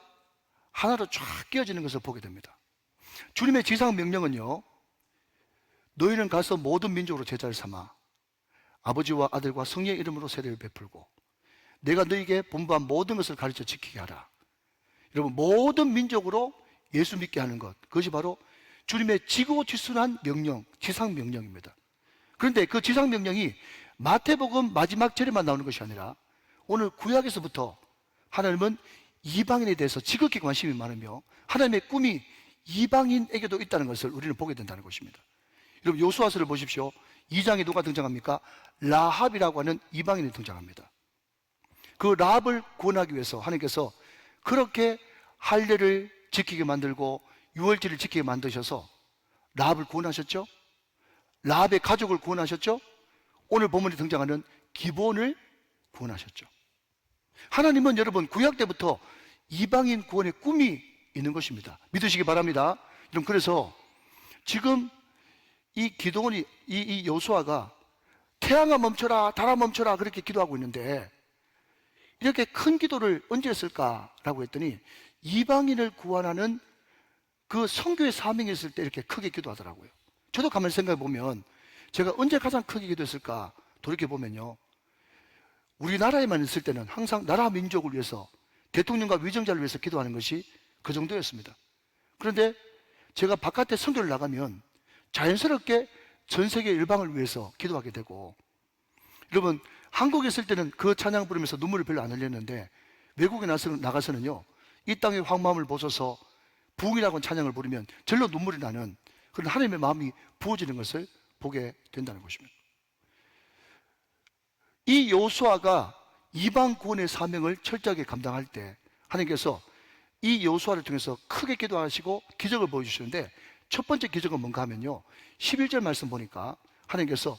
하나로 쫙 끼어지는 것을 보게 됩니다. 주님의 지상 명령은요, 너희는 가서 모든 민족으로 제자를 삼아 아버지와 아들과 성령의 이름으로 세례를 베풀고 내가 너희에게 분부한 모든 것을 가르쳐 지키게 하라. 여러분, 모든 민족으로 예수 믿게 하는 것, 그것이 바로 주님의 지고지순한 명령, 지상 명령입니다. 그런데 그 지상 명령이 마태복음 마지막 절에만 나오는 것이 아니라 오늘 구약에서부터 하나님은 이방인에 대해서 지극히 관심이 많으며 하나님의 꿈이 이방인에게도 있다는 것을 우리는 보게 된다는 것입니다. 여러분, 여호수아서를 보십시오. 2장에 누가 등장합니까? 라합이라고 하는 이방인이 등장합니다. 그 라합을 구원하기 위해서 하나님께서 그렇게 할례를 지키게 만들고 유월절을 지키게 만드셔서 라합을 구원하셨죠? 라합의 가족을 구원하셨죠? 오늘 본문에 등장하는 기본을 구원하셨죠. 하나님은 여러분 구약 때부터 이방인 구원의 꿈이 있는 것입니다. 믿으시기 바랍니다. 여러분, 그래서 지금 이 기도원이 이 여호수아가 태양아 멈춰라, 달아 멈춰라 그렇게 기도하고 있는데 이렇게 큰 기도를 언제 했을까라고 했더니 이방인을 구원하는 그 선교의 사명이 있을 때 이렇게 크게 기도하더라고요. 저도 가만히 생각해 보면 제가 언제 가장 크게 기도했을까 돌이켜 보면요, 우리나라에만 있을 때는 항상 나라 민족을 위해서 대통령과 위정자를 위해서 기도하는 것이 그 정도였습니다. 그런데 제가 바깥에 선교를 나가면 자연스럽게 전 세계 일방을 위해서 기도하게 되고, 여러분 한국에 있을 때는 그 찬양 부르면서 눈물을 별로 안 흘렸는데 외국에 나가서는요, 이 땅의 황마음을 보소서 부흥이라고 하는 찬양을 부르면 절로 눈물이 나는 그런 하나님의 마음이 부어지는 것을 보게 된다는 것입니다. 이 여호수아가 이방 구원의 사명을 철저하게 감당할 때 하나님께서 이 여호수아를 통해서 크게 기도하시고 기적을 보여주시는데, 첫 번째 기적은 뭔가 하면요, 11절 말씀 보니까 하나님께서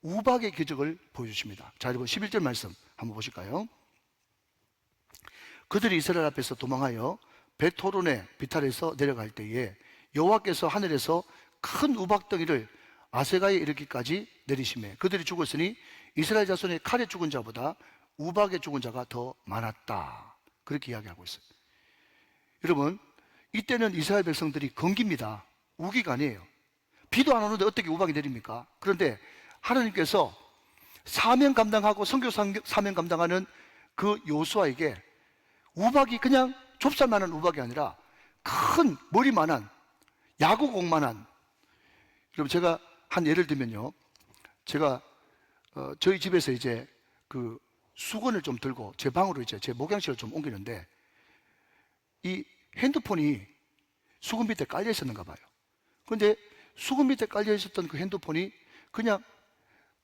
우박의 기적을 보여주십니다. 자, 여러분 11절 말씀 한번 보실까요? 그들이 이스라엘 앞에서 도망하여 벳호론의 비탈에서 내려갈 때에 여호와께서 하늘에서 큰 우박덩이를 아세가에 이르기까지 내리시매 그들이 죽었으니 이스라엘 자손의 칼에 죽은 자보다 우박에 죽은 자가 더 많았다. 그렇게 이야기하고 있어요. 여러분, 이때는 이스라엘 백성들이 건기입니다. 우기가 아니에요. 비도 안 오는데 어떻게 우박이 내립니까? 그런데 하나님께서 사명 감당하고 선교 사명 감당하는 그 여호수아에게 우박이 그냥 좁쌀만한 우박이 아니라 큰 머리만한 야구공만한, 여러분 제가 한 예를 들면요, 제가 저희 집에서 이제 그 수건을 좀 들고 제 방으로 이제 제 목욕실을 좀 옮기는데 이 핸드폰이 수건 밑에 깔려 있었는가 봐요. 그런데 수건 밑에 깔려 있었던 그 핸드폰이 그냥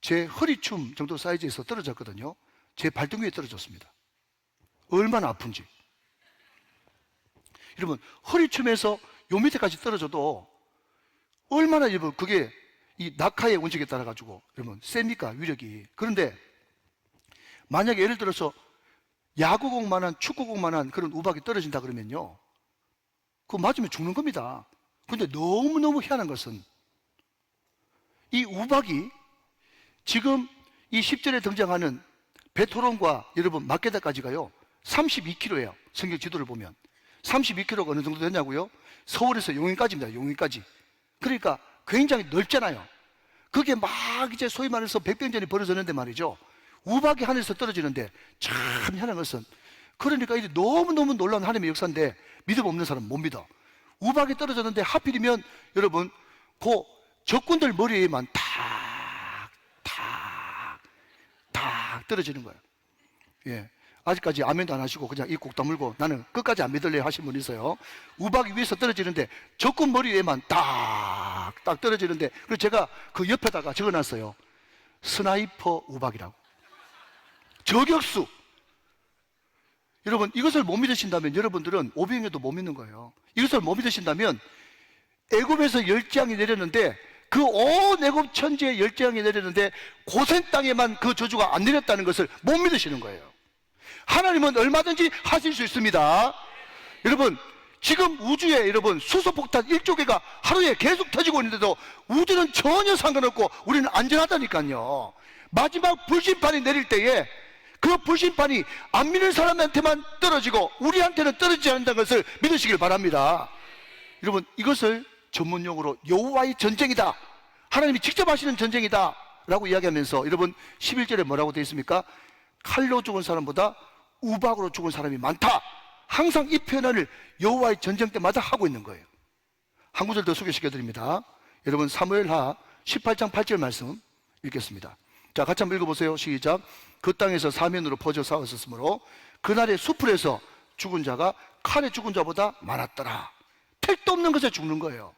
제 허리춤 정도 사이즈에서 떨어졌거든요. 제 발등 위에 떨어졌습니다. 얼마나 아픈지. 여러분, 허리춤에서 요 밑에까지 떨어져도 얼마나 여러분 그게 이 낙하의 원칙에 따라 가지고 여러분 셉니까, 위력이. 그런데 만약에 예를 들어서 야구공만한, 축구공만한 그런 우박이 떨어진다 그러면요, 그거 맞으면 죽는 겁니다. 그런데 너무너무 희한한 것은 이 우박이 지금 이 10절에 등장하는 벳호론과 여러분 막게다까지가요 32km예요. 성경 지도를 보면 32km가 어느 정도 되냐고요? 서울에서 용인까지입니다. 용인까지. 그러니까 굉장히 넓잖아요. 그게 막 이제 소위 말해서 백병전이 벌어졌는데 말이죠, 우박이 하늘에서 떨어지는데 참 희한한 것은, 그러니까 이게 너무너무 놀라운 하나님의 역사인데 믿음 없는 사람은 못 믿어. 우박이 떨어졌는데 하필이면 여러분 그 적군들 머리에만 탁 떨어지는 거예요. 예. 아직까지 아멘도 안 하시고 그냥 입 꾹 다물고 나는 끝까지 안 믿을래 하신 분 있어요. 우박이 위에서 떨어지는데 적군 머리 위에만 딱 떨어지는데, 그래서 제가 그 옆에다가 적어놨어요. 스나이퍼 우박이라고. 저격수. 여러분, 이것을 못 믿으신다면 여러분들은 오병이어도 못 믿는 거예요. 이것을 못 믿으신다면 애굽에서 열재앙이 내렸는데 그 온 애굽 천지에 열재앙이 내렸는데 고센 땅에만 그 저주가 안 내렸다는 것을 못 믿으시는 거예요. 하나님은 얼마든지 하실 수 있습니다. 여러분, 지금 우주에 여러분 수소폭탄 1조 개가 하루에 계속 터지고 있는데도 우주는 전혀 상관없고 우리는 안전하다니까요. 마지막 불심판이 내릴 때에 그 불심판이 안 믿는 사람한테만 떨어지고 우리한테는 떨어지지 않는다는 것을 믿으시길 바랍니다. 여러분, 이것을 전문용어로 여호와의 전쟁이다, 하나님이 직접 하시는 전쟁이다 라고 이야기하면서 여러분 11절에 뭐라고 되어 있습니까? 칼로 죽은 사람보다 우박으로 죽은 사람이 많다. 항상 이 표현을 여호와의 전쟁 때마다 하고 있는 거예요. 한 구절 더 소개시켜 드립니다. 여러분 사무엘하 18장 8절 말씀 읽겠습니다. 자, 같이 한번 읽어보세요. 시작. 그 땅에서 사면으로 퍼져 싸웠었으므로 그날의 수풀에서 죽은 자가 칼에 죽은 자보다 많았더라. 택도 없는 것에 죽는 거예요.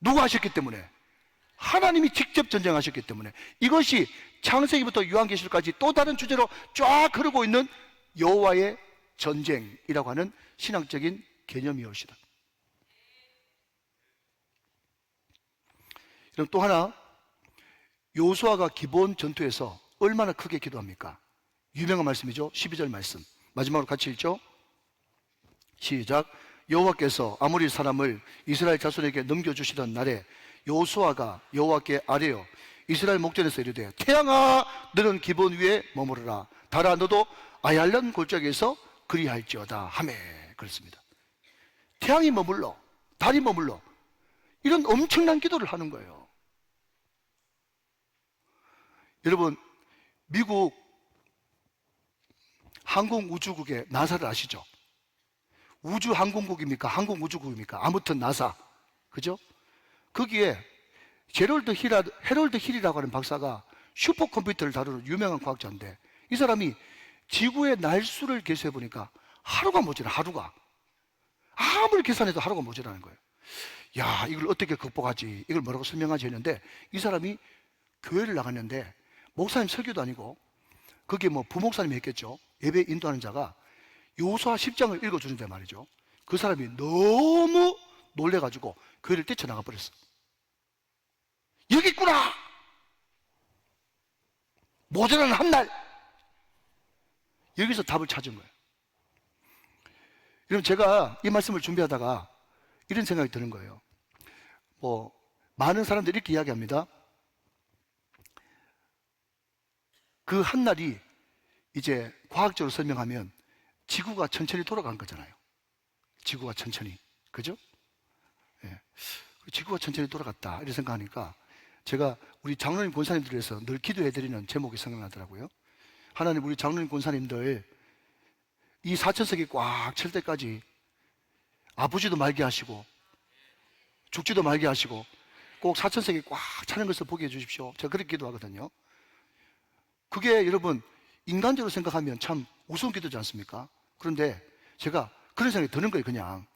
누가 하셨기 때문에? 하나님이 직접 전쟁하셨기 때문에. 이것이 창세기부터 요한계시록까지 또 다른 주제로 쫙 흐르고 있는 여호와의 전쟁이라고 하는 신앙적인 개념이옵시다. 그럼 또 하나, 요수아가 기본 전투에서 얼마나 크게 기도합니까? 유명한 말씀이죠. 12절 말씀 마지막으로 같이 읽죠. 시작. 여호와께서 아모리 사람을 이스라엘 자손에게 넘겨주시던 날에 요수아가 여호와께 아뢰어 이스라엘 목전에서 이르되 태양아 너는 기본 위에 머무르라, 달아 너도 아얄런 골짜기에서 그리할지어다 하매. 그렇습니다. 태양이 머물러, 달이 머물러, 이런 엄청난 기도를 하는 거예요. 여러분, 미국 항공우주국의 나사를 아시죠? 우주항공국입니까? 항공우주국입니까? 아무튼 나사, 그죠? 거기에 헤럴드 힐이라고 하는 박사가 슈퍼컴퓨터를 다루는 유명한 과학자인데, 이 사람이 지구의 날수를 계수해 보니까 하루가 모자라. 하루가 아무리 계산해도 하루가 모자라는 거예요. 야, 이걸 어떻게 극복하지, 이걸 뭐라고 설명하지 했는데, 이 사람이 교회를 나갔는데 목사님 설교도 아니고 거기에 뭐 부목사님이 했겠죠. 예배 인도하는 자가 요수아 10장을 읽어주는데 말이죠, 그 사람이 너무 놀래가지고 교회를 뛰쳐나가 버렸어. 여기 있구나, 모자라는 한날. 여기서 답을 찾은 거예요. 여러분, 제가 이 말씀을 준비하다가 이런 생각이 드는 거예요. 많은 사람들이 이렇게 이야기합니다. 그 한날이 이제 과학적으로 설명하면 지구가 천천히 돌아간 거잖아요. 지구가 천천히, 그죠? 예. 지구가 천천히 돌아갔다 이렇게 생각하니까 제가 우리 장로님 권사님들을 위해서 늘 기도해드리는 제목이 생각나더라고요. 하나님, 우리 장로님 권사님들 이 4천세기 꽉 찰 때까지 아프지도 말게 하시고 죽지도 말게 하시고 꼭 4천세기 꽉 차는 것을 보게 해주십시오. 제가 그렇게 기도하거든요. 그게 여러분 인간적으로 생각하면 참 우스운 기도지 않습니까? 그런데 제가 그런 생각이 드는 거예요. 그냥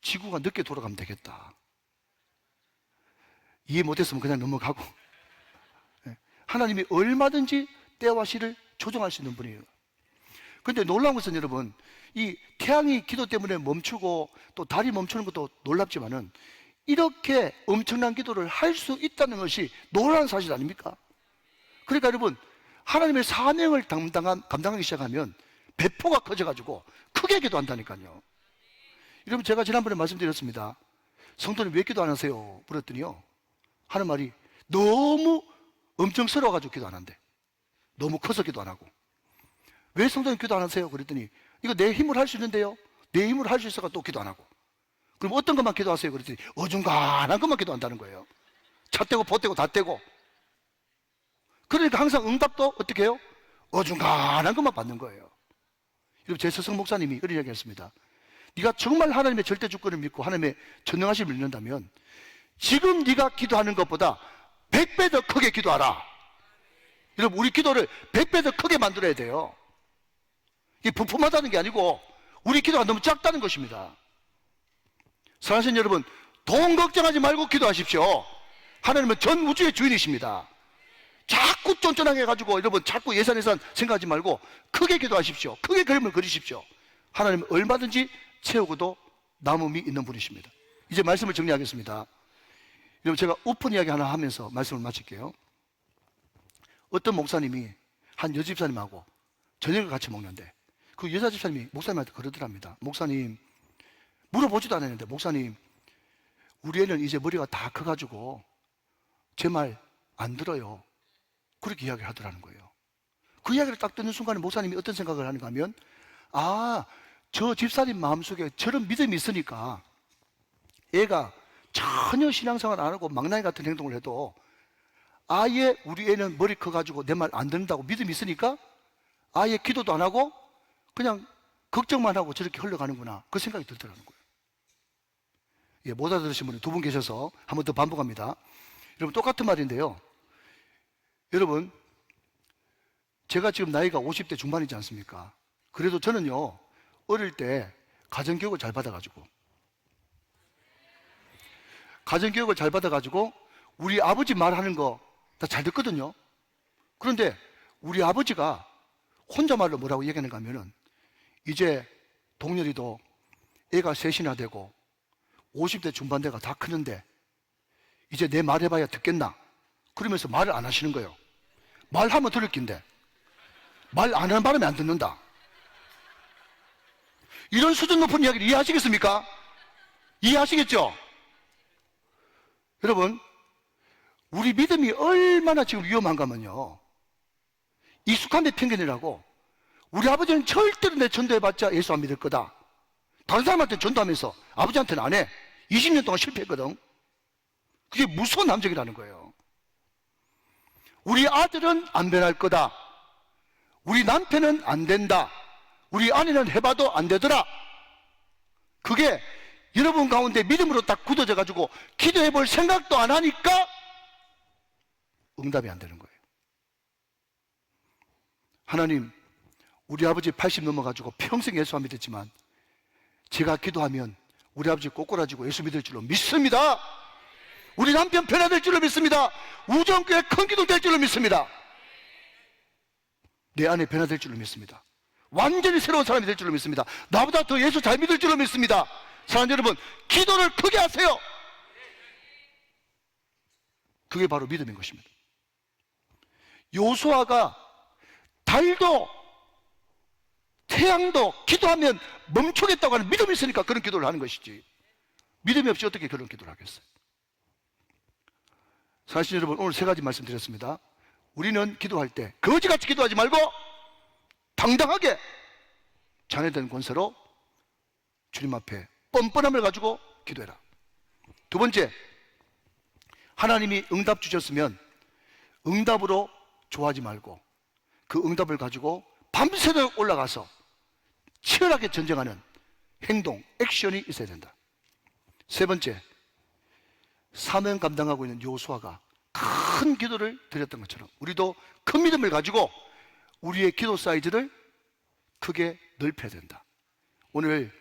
지구가 늦게 돌아가면 되겠다. 이해 못했으면 그냥 넘어가고. 하나님이 얼마든지 때와 시를 조정할 수 있는 분이에요. 그런데 놀라운 것은 여러분, 이 태양이 기도 때문에 멈추고 또 달이 멈추는 것도 놀랍지만은 이렇게 엄청난 기도를 할 수 있다는 것이 놀라운 사실 아닙니까? 그러니까 여러분, 하나님의 사명을 감당하기 시작하면 배포가 커져가지고 크게 기도한다니까요. 여러분, 제가 지난번에 말씀드렸습니다. 성도님 왜 기도 안 하세요? 물었더니요, 하는 말이 너무 엄청스러워가지고 기도 안 한대. 너무 커서 기도 안 하고. 왜 성도님 기도 안 하세요? 그랬더니 이거 내 힘으로 할 수 있는데요, 내 힘으로 할 수 있어가 또 기도 안 하고. 그럼 어떤 것만 기도하세요? 그랬더니 어중간한 것만 기도한다는 거예요. 차 떼고 보 떼고 다 떼고. 그러니까 항상 응답도 어떻게 해요? 어중간한 것만 받는 거예요. 여러분, 제 스승 목사님이 그런 이야기 했습니다. 네가 정말 하나님의 절대 주권을 믿고 하나님의 전능하심을 믿는다면 지금 네가 기도하는 것보다 100배 더 크게 기도하라. 여러분, 우리 기도를 100배 더 크게 만들어야 돼요. 이게 부품하다는 게 아니고 우리 기도가 너무 작다는 것입니다. 사랑하시는 여러분, 돈 걱정하지 말고 기도하십시오. 하나님은 전 우주의 주인이십니다. 자꾸 쫀쫀하게 해가지고 여러분 자꾸 예산 생각하지 말고 크게 기도하십시오. 크게 그림을 그리십시오. 하나님은 얼마든지 채우고도 남음이 있는 분이십니다. 이제 말씀을 정리하겠습니다. 여러분, 제가 오픈 이야기 하나 하면서 말씀을 마칠게요. 어떤 목사님이 한 여집사님하고 저녁을 같이 먹는데 그 여자 집사님이 목사님한테 그러더랍니다. 목사님, 물어보지도 않았는데, 목사님, 우리 애는 이제 머리가 다 커가지고 제 말 안 들어요. 그렇게 이야기를 하더라는 거예요. 그 이야기를 딱 듣는 순간에 목사님이 어떤 생각을 하는가 하면, 아, 저 집사님 마음속에 저런 믿음이 있으니까 애가 전혀 신앙생활 안 하고 망나니 같은 행동을 해도 아예 우리 애는 머리 커가지고 내 말 안 듣는다고 믿음이 있으니까 아예 기도도 안 하고 그냥 걱정만 하고 저렇게 흘러가는구나, 그 생각이 들더라는 거예요. 예, 못 알아들으신 분이 두 분 계셔서 한 번 더 반복합니다. 여러분, 똑같은 말인데요. 여러분, 제가 지금 나이가 50대 중반이지 않습니까? 그래도 저는요, 어릴 때 가정교육을 잘 받아가지고 우리 아버지 말하는 거 다 잘 듣거든요. 그런데 우리 아버지가 혼자 말로 뭐라고 얘기하는가 하면은, 이제 동렬이도 애가 셋이나 되고 50대 중반대가 다 크는데 이제 내 말 해봐야 듣겠나? 그러면서 말을 안 하시는 거예요. 말하면 들을 낀데 말 안 하는 바람에 안 듣는다. 이런 수준 높은 이야기를 이해하시겠습니까? 이해하시겠죠? 여러분, 우리 믿음이 얼마나 지금 위험한가 하면요, 익숙한 데 편견이라고, 우리 아버지는 절대로 내 전도해봤자 예수 안 믿을 거다. 다른 사람한테 전도하면서 아버지한테는 안 해. 20년 동안 실패했거든. 그게 무서운 함정이라는 거예요. 우리 아들은 안 변할 거다. 우리 남편은 안 된다. 우리 아내는 해봐도 안 되더라. 그게 여러분 가운데 믿음으로 딱 굳어져 가지고 기도해 볼 생각도 안 하니까 응답이 안 되는 거예요. 하나님, 우리 아버지 80 넘어가지고 평생 예수 안 믿었지만 제가 기도하면 우리 아버지 꼬꾸라지고 예수 믿을 줄로 믿습니다. 우리 남편 변화될 줄로 믿습니다. 우정교회 큰 기도 될 줄로 믿습니다. 내 아내 변화될 줄로 믿습니다. 완전히 새로운 사람이 될 줄로 믿습니다. 나보다 더 예수 잘 믿을 줄로 믿습니다. 사랑하는 여러분, 기도를 크게 하세요. 그게 바로 믿음인 것입니다. 요수아가 달도 태양도 기도하면 멈추겠다고 하는 믿음이 있으니까 그런 기도를 하는 것이지, 믿음이 없이 어떻게 그런 기도를 하겠어요? 사실 여러분, 오늘 세 가지 말씀드렸습니다. 우리는 기도할 때 거지같이 기도하지 말고 당당하게 자녀된 권세로 주님 앞에 뻔뻔함을 가지고 기도해라. 두 번째, 하나님이 응답 주셨으면 응답으로 좋아하지 말고 그 응답을 가지고 밤새도록 올라가서 치열하게 전쟁하는 행동, 액션이 있어야 된다. 세 번째, 사명 감당하고 있는 여호수아가 큰 기도를 드렸던 것처럼 우리도 큰 믿음을 가지고 우리의 기도 사이즈를 크게 넓혀야 된다. 오늘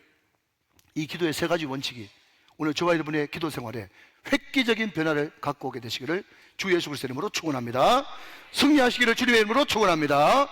이 기도의 세 가지 원칙이 오늘 저와 여러분의 기도 생활에 획기적인 변화를 갖고 오게 되시기를 주 예수 그리스도의 이름으로 축원합니다. 승리하시기를 주님의 이름으로 축원합니다.